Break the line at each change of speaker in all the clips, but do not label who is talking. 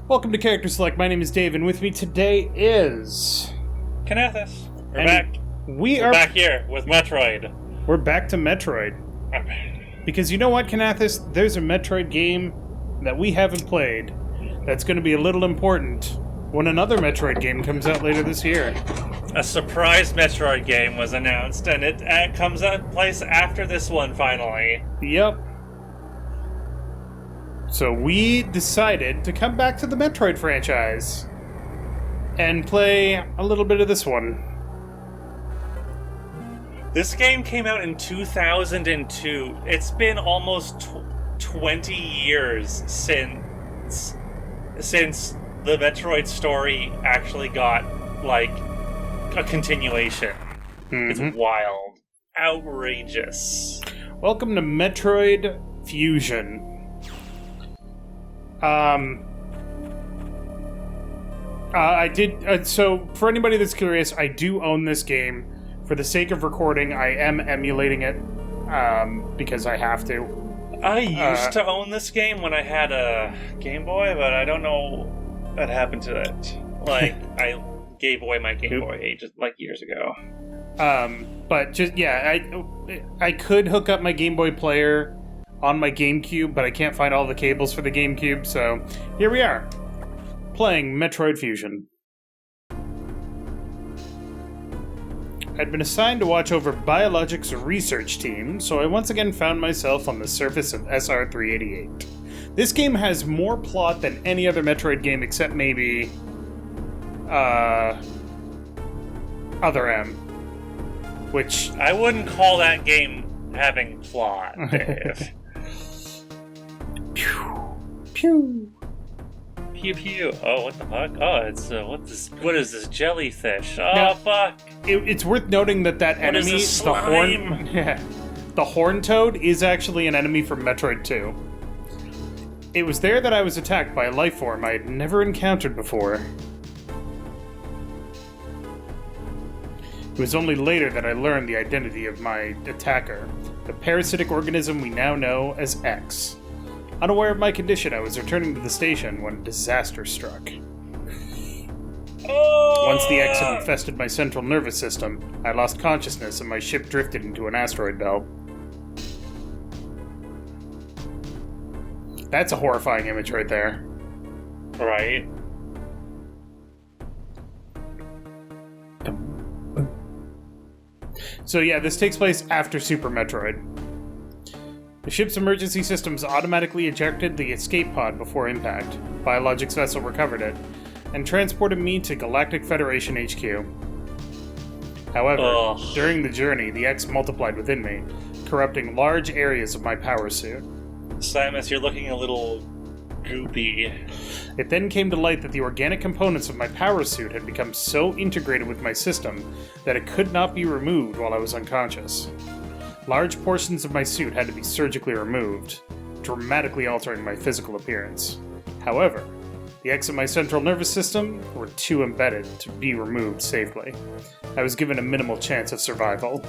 Welcome to CharacterSelect. My name is Dave, and with me today is...
Kinathis. We're
And
back.
We're
back here with Metroid.
We're back to Metroid. Because you know what, Kinathis? There's a Metroid game that we haven't played that's going to be a little important when another Metroid game comes out later this year.
A surprise Metroid game was announced, and it comes out place after this one, finally.
Yep. So we decided to come back to the Metroid franchise and play a little bit of this one.
This game came out in 2002. It's been almost 20 years since the Metroid story actually got, like, a continuation.
Mm-hmm.
It's wild. Outrageous.
Welcome to Metroid-Fusion. So for anybody that's curious, I do own this game. For the sake of recording, I am emulating it, because I have to.
I used to own this game when I had a Game Boy, but I don't know what happened to it. Like, I gave away my Game Boy ages, like, years ago.
But just, yeah, I could hook up my Game Boy player on my GameCube, but I can't find all the cables for the GameCube, so here we are, playing Metroid-Fusion. I'd been assigned to watch over Biologics research team, so I once again found myself on the surface of SR-388. This game has more plot than any other Metroid game except maybe Other M, which...
I wouldn't call that game having plot, Dave.
Pew. Pew.
Pew pew. Oh, what the fuck? Oh, it's what is this jellyfish? Oh,
Now,
fuck.
It's worth noting that
What is
enemy,
this
the
slime?
horn, the horn toad, is actually an enemy from Metroid 2. It was there that I was attacked by a life form I had never encountered before. It was only later that I learned the identity of my attacker, the parasitic organism we now know as X. Unaware of my condition, I was returning to the station when disaster struck.
Oh!
Once the X had infested my central nervous system, I lost consciousness and my ship drifted into an asteroid belt. That's a horrifying image right there.
Right.
So yeah, this takes place after Super Metroid. The ship's emergency systems automatically ejected the escape pod before impact. Biologics vessel recovered it, and transported me to Galactic Federation HQ. However, during the journey, the X multiplied within me, corrupting large areas of my power suit.
Samus, you're looking a little goopy.
It then came to light that the organic components of my power suit had become so integrated with my system that it could not be removed while I was unconscious. Large portions of my suit had to be surgically removed, dramatically altering my physical appearance. However, the X in my central nervous system were too embedded to be removed safely. I was given a minimal chance of survival.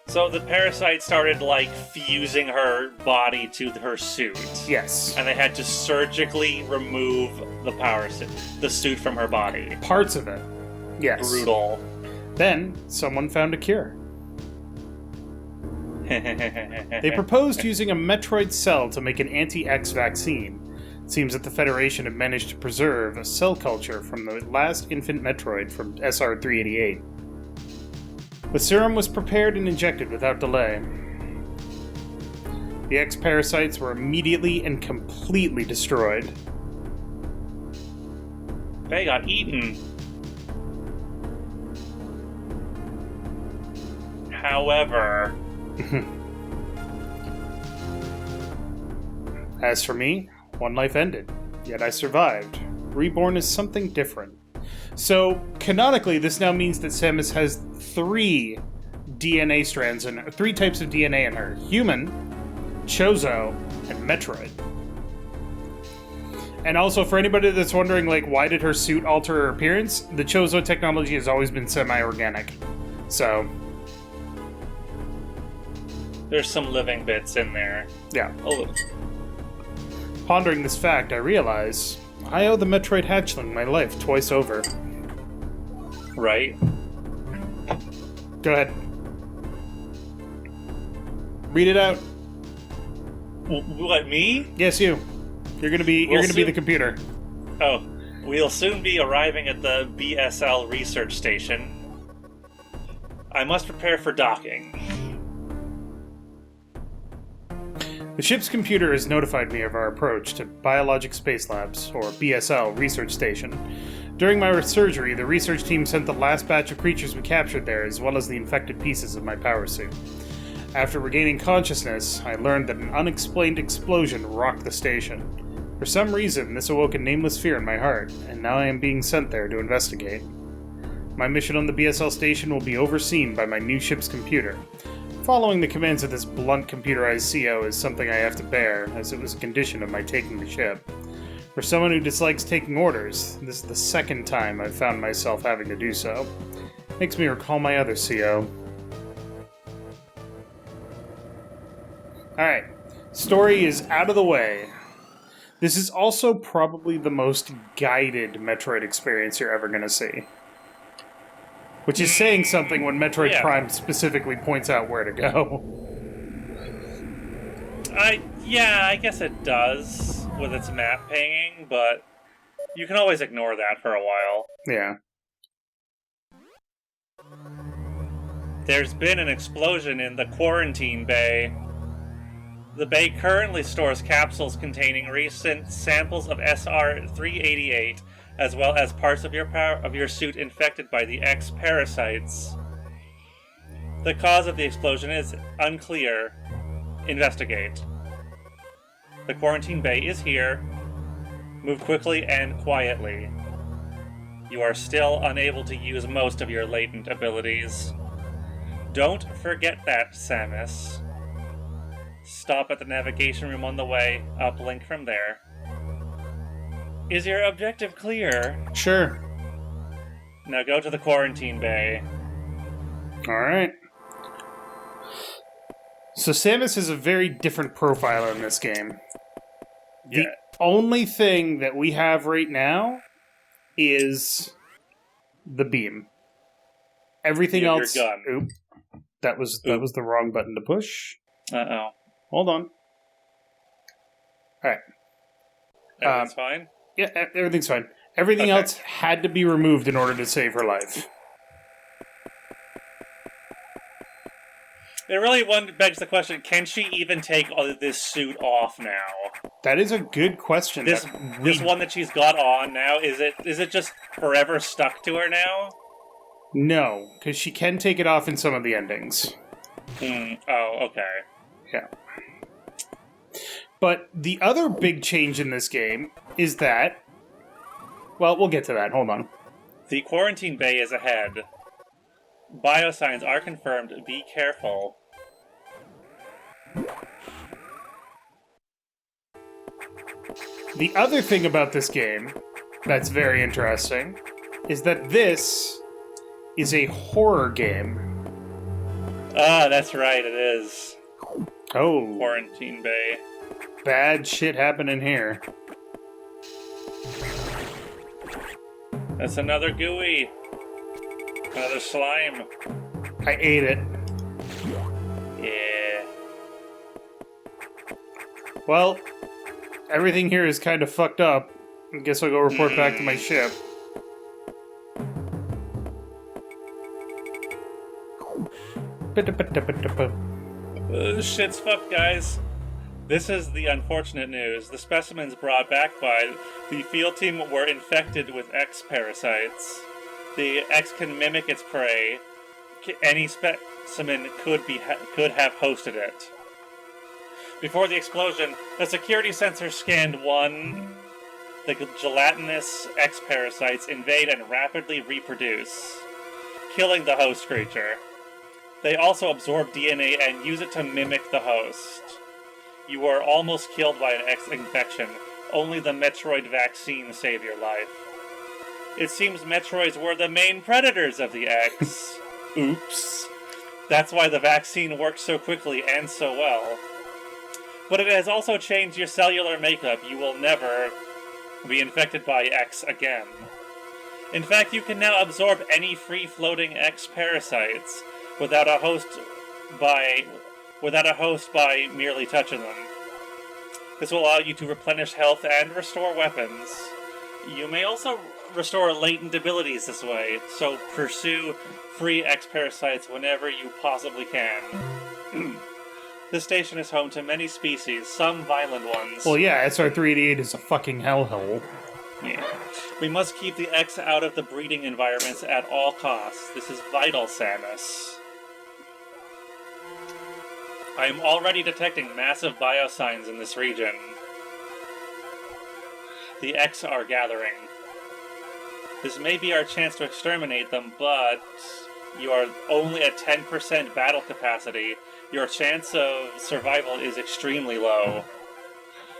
So the parasite started, like, fusing her body to her suit.
Yes.
And they had to surgically remove the suit from her body.
Parts of it. Yes.
Brutal.
Then, someone found a cure. They proposed using a Metroid cell to make an anti-X vaccine. It seems that the Federation had managed to preserve a cell culture from the last infant Metroid from SR-388. The serum was prepared and injected without delay. The X parasites were immediately and completely destroyed.
They got eaten. However...
As for me, one life ended, yet I survived. Reborn is something different. So, canonically, this now means that Samus has 3 DNA strands and 3 types of DNA in her. Human, Chozo, and Metroid. And also, for anybody that's wondering, like, why did her suit alter her appearance? The Chozo technology has always been semi-organic. So...
there's some living bits in there.
Yeah.
A little.
Pondering this fact, I realize I owe the Metroid hatchling my life twice over.
Right?
Go ahead. Read it out.
What, me?
Yes, you. You're gonna be the computer.
Oh, we'll soon be arriving at the BSL research station. I must prepare for docking.
The ship's computer has notified me of our approach to Biologic Space Labs, or BSL, research station. During my surgery, the research team sent the last batch of creatures we captured there, as well as the infected pieces of my power suit. After regaining consciousness, I learned that an unexplained explosion rocked the station. For some reason, this awoke a nameless fear in my heart, and now I am being sent there to investigate. My mission on the BSL station will be overseen by my new ship's computer. Following the commands of this blunt computerized CO is something I have to bear, as it was a condition of my taking the ship. For someone who dislikes taking orders, this is the second time I've found myself having to do so. Makes me recall my other CO. Alright, story is out of the way. This is also probably the most guided Metroid experience you're ever going to see. Which is saying something when Metroid Prime specifically points out where to go.
I guess it does with its map pinging, but you can always ignore that for a while.
Yeah.
There's been an explosion in the quarantine bay. The bay currently stores capsules containing recent samples of SR-388, as well as parts of your suit infected by the X parasites. The cause of the explosion is unclear. Investigate. The quarantine bay is here. Move quickly and quietly. You are still unable to use most of your latent abilities. Don't forget that, Samus. Stop at the navigation room on the way. Uplink from there. Is your objective clear?
Sure.
Now go to the quarantine bay.
Alright. So Samus is a very different profile in this game.
Yeah.
The only thing that we have right now is the beam. Everything else...
Your gun.
Oop. That was the wrong button to push.
Uh-oh.
Hold on. Alright.
Everything's fine?
Yeah, everything's fine. Everything else had to be removed in order to save her life.
It really begs the question, can she even take this suit off now?
That is a good question.
This one that she's got on now, is it just forever stuck to her now?
No, because she can take it off in some of the endings.
Oh, okay.
Yeah. But the other big change in this game is that... Well, we'll get to that. Hold on.
The quarantine bay is ahead. Biosigns are confirmed. Be careful.
The other thing about this game that's very interesting is that this is a horror game.
Ah, that's right, it is.
Oh.
Quarantine bay.
Bad shit happening here.
That's another gooey. Another slime.
I ate it.
Yeah.
Well, everything here is kind of fucked up. I guess I'll go report back to my ship.
Shit's fucked, guys. This is the unfortunate news. The specimens brought back by the field team were infected with X parasites. The X can mimic its prey. Any specimen could have hosted it. Before the explosion, the security sensor scanned one. The gelatinous X parasites invade and rapidly reproduce, killing the host creature. They also absorb DNA and use it to mimic the host. You were almost killed by an X infection. Only the Metroid vaccine saved your life. It seems Metroids were the main predators of the X. Oops. That's why the vaccine worked so quickly and so well. But it has also changed your cellular makeup. You will never... be infected by X again. In fact, you can now absorb any free-floating X parasites without a host by merely touching them. This will allow you to replenish health and restore weapons. You may also restore latent abilities this way, so pursue free X parasites whenever you possibly can. This station is home to many species, some violent ones.
Well, yeah, SR-388 is a fucking hellhole.
Yeah. We must keep the X out of the breeding environments at all costs. This is vital, Samus. I am already detecting massive biosigns in this region. The X are gathering. This may be our chance to exterminate them, but you are only at 10% battle capacity. Your chance of survival is extremely low.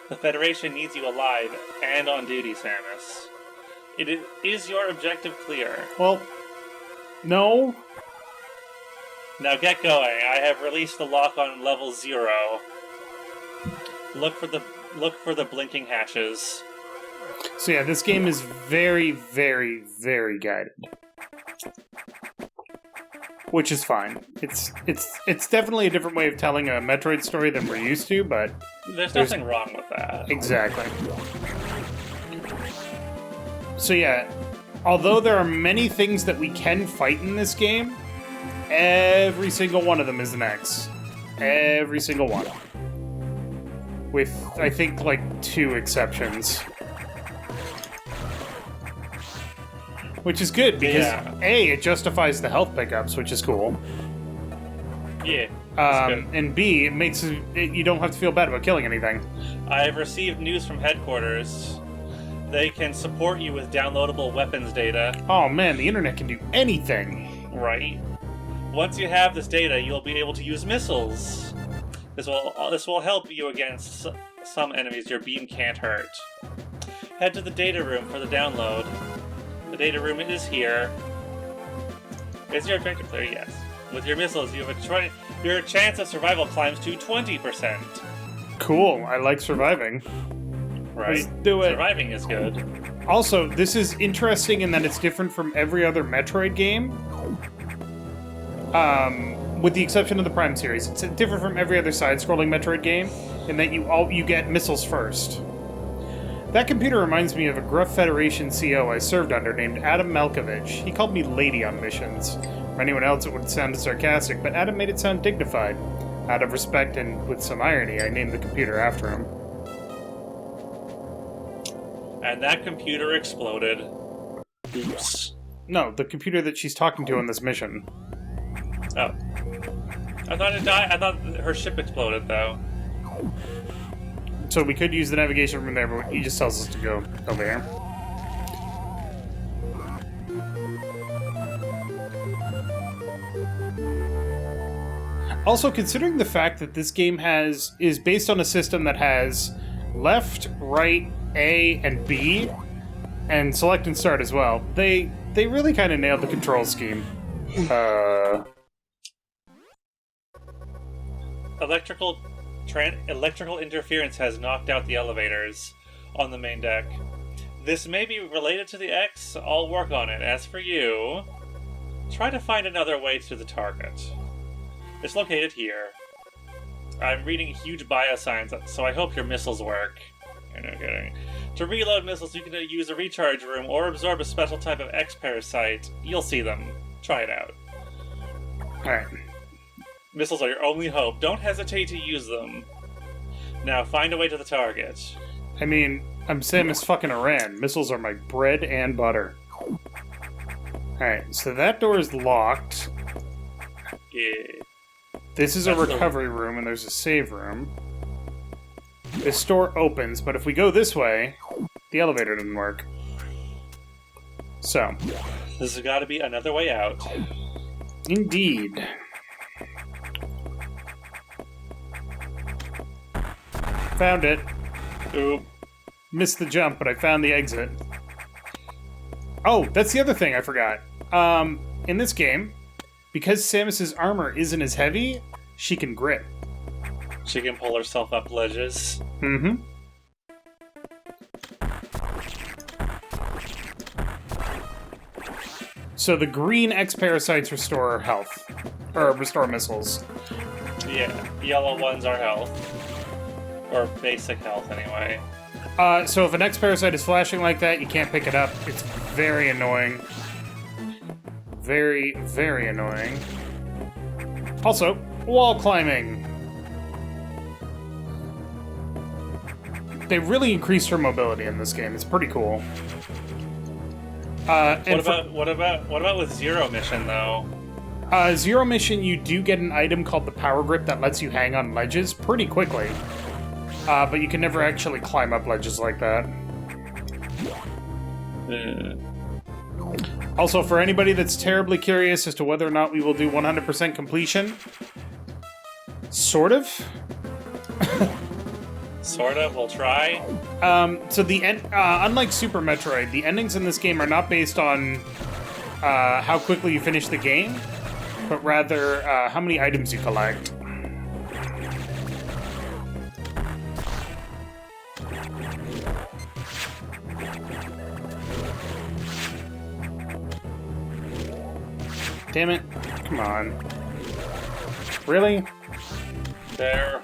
The Federation needs you alive and on duty, Samus. Is your objective clear?
Well, no.
Now get going. I have released the lock on level 0. Look for the blinking hashes.
So yeah, this game is very, very, very guided. Which is fine. It's definitely a different way of telling a Metroid story than we're used to, but...
There's nothing wrong with that.
Exactly. So yeah, although there are many things that we can fight in this game, every single one of them is an X. Every single one. With, I think, like, 2 exceptions. Which is good, because A, it justifies the health pickups, which is cool.
Yeah.
And B, it makes you don't have to feel bad about killing anything.
I have received news from headquarters. They can support you with downloadable weapons data.
Oh man, the internet can do anything.
Right. Once you have this data, you'll be able to use missiles. This will help you against some enemies your beam can't hurt. Head to the data room for the download. The data room is here. Is your objective clear? Yes. With your missiles, you have your chance of survival climbs to 20%.
Cool. I like surviving.
Right.
Let's do it.
Surviving is good.
Also, this is interesting in that it's different from every other Metroid game. With the exception of the Prime series, it's different from every other side-scrolling Metroid game in that you get missiles first. That computer reminds me of a gruff Federation CO I served under named Adam Malkovich. He called me Lady on missions. For anyone else, it would sound sarcastic, but Adam made it sound dignified. Out of respect and with some irony, I named the computer after him.
And that computer exploded. Oops.
No, the computer that she's talking to on this mission.
Oh. I thought it died. I thought her ship exploded, though.
So we could use the navigation room there, but he just tells us to go over here. Also, considering the fact that this game is based on a system that has left, right, A, and B, and select and start as well, they really kind of nailed the control scheme.
Electrical interference has knocked out the elevators on the main deck. This may be related to the X. I'll work on it. As for you, try to find another way to the target. It's located here. I'm reading huge biosigns, so I hope your missiles work. Okay. To reload missiles, you can use a recharge room or absorb a special type of X parasite. You'll see them. Try it out.
Alright.
Missiles are your only hope. Don't hesitate to use them. Now, find a way to the target.
I mean, I'm Samus fucking Aran. Missiles are my bread and butter. Alright, so that door is locked.
Yeah.
This is a recovery room, and there's a save room. This door opens, but if we go this way, the elevator didn't work. So.
This has got to be another way out.
Indeed. Found it.
Oop.
Missed the jump, but I found the exit. Oh, that's the other thing I forgot. In this game, because Samus's armor isn't as heavy, she can grip.
She can pull herself up ledges.
Mm-hmm. So the green X parasites restore health. Or restore missiles.
Yeah, yellow ones are health. Or basic health, anyway.
So if an X parasite is flashing like that, you can't pick it up. It's very annoying. Very, very annoying. Also, wall climbing. They really increased her mobility in this game. It's pretty cool.
What about with Zero Mission though?
Zero Mission, you do get an item called the Power Grip that lets you hang on ledges pretty quickly. But you can never actually climb up ledges like that. Also, for anybody that's terribly curious as to whether or not we will do 100% completion, sort of.
Sort of, we'll try.
So unlike Super Metroid, the endings in this game are not based on how quickly you finish the game, but rather how many items you collect. Damn it. Come on. Really?
There.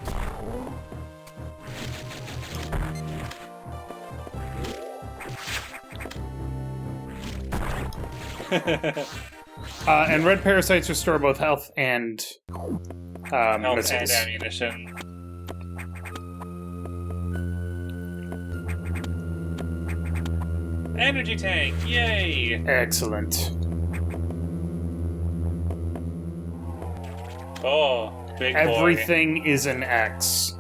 And red parasites restore both health and
Health
missiles.
and ammunition. Energy tank! Yay!
Excellent.
Oh, big boy.
Everything is an X.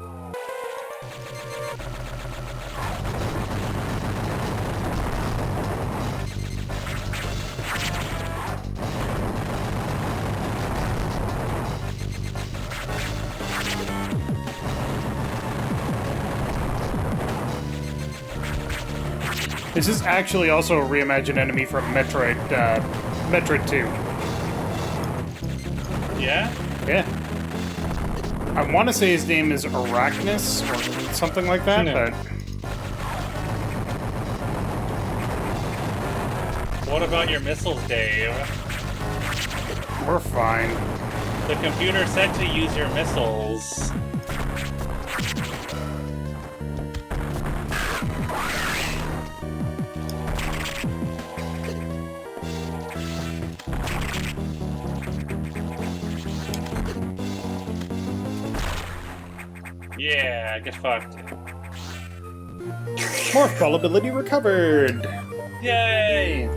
This is actually also a reimagined enemy from Metroid 2.
Yeah?
Yeah. I want to say his name is Arachnus or something like that,
No.
but...
What about your missiles, Dave?
We're fine.
The computer said to use your missiles. Yeah, get fucked.
Morph ball ability recovered!
Yay!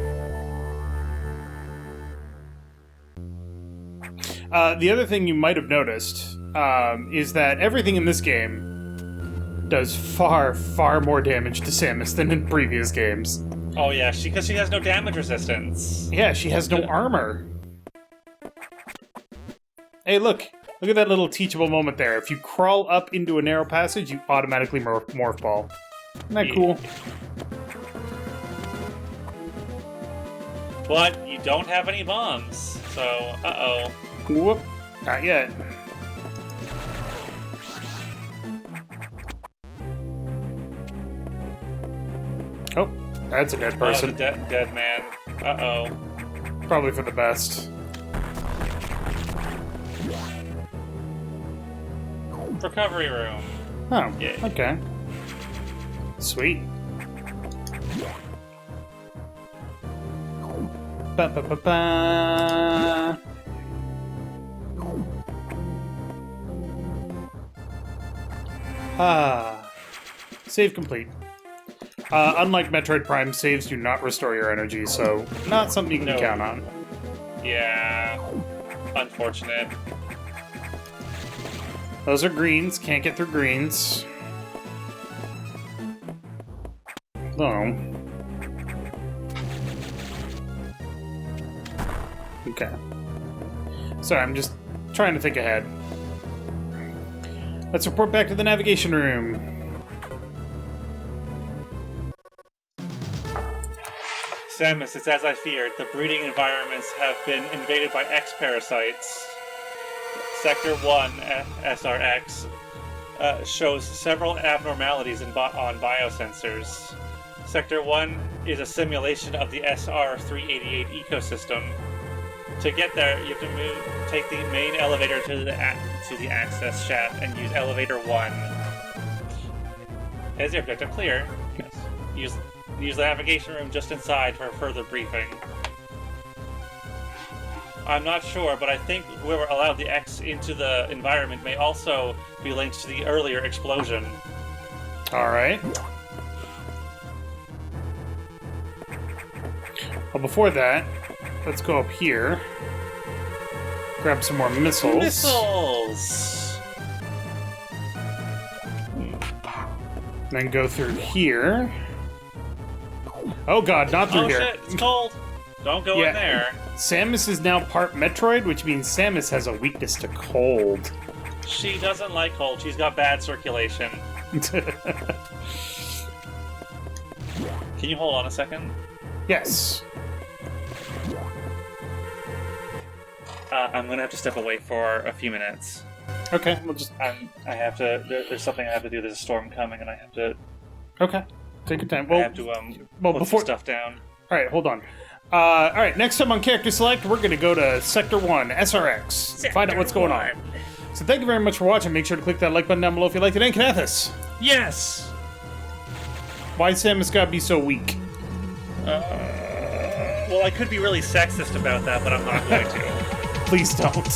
The other thing you might have noticed is that everything in this game does far, far more damage to Samus than in previous games.
Oh yeah, because she has no damage resistance.
Yeah, she has no armor. Hey, look! Look at that little teachable moment there. If you crawl up into a narrow passage, you automatically morph ball. Isn't that cool?
But you don't have any bombs, so uh-oh.
Whoop. Not yet. Oh, that's a dead person.
Oh, the dead man. Uh-oh.
Probably for the best.
Recovery room.
Oh,
Yay.
okay. Sweet. Ba-ba-ba-ba. Save complete. Unlike Metroid Prime, saves do not restore your energy, so not something you can
No.
count on.
Yeah. Unfortunate.
Those are greens, can't get through greens. No. Okay. Sorry, I'm just trying to think ahead. Let's report back to the navigation room.
Samus, it's as I feared. The breeding environments have been invaded by X-parasites. Sector 1, SRX, shows several abnormalities on biosensors. Sector 1 is a simulation of the SR-388 ecosystem. To get there, you have to take the main elevator to the access shaft and use elevator 1. Is your objective clear? Yes. Use the navigation room just inside for further briefing. I'm not sure, but I think whoever allowed the X into the environment may also be linked to the earlier explosion.
Alright. Well, before that, let's go up here. Grab some more missiles.
Missiles!
Then go through here. Oh god, not through here.
Oh shit, it's cold! Don't go in there.
Samus is now part Metroid, which means Samus has a weakness to cold.
She doesn't like cold, she's got bad circulation. Can you hold on a second?
Yes.
I'm gonna have to step away for a few minutes.
Okay, we'll just...
I have to... There's something I have to do. There's a storm coming, and I have to...
Okay, take your time. Well,
I have to, put some stuff down.
Alright, hold on. Alright, next time on Character Select, we're gonna go to Sector 1, SRX. Find out what's going on. So thank you very much for watching. Make sure to click that like button down below if you liked it. And Kinathis,
Yes!
why Samus gotta be so weak?
Well, I could be really sexist about that, but I'm not going to.
Please don't.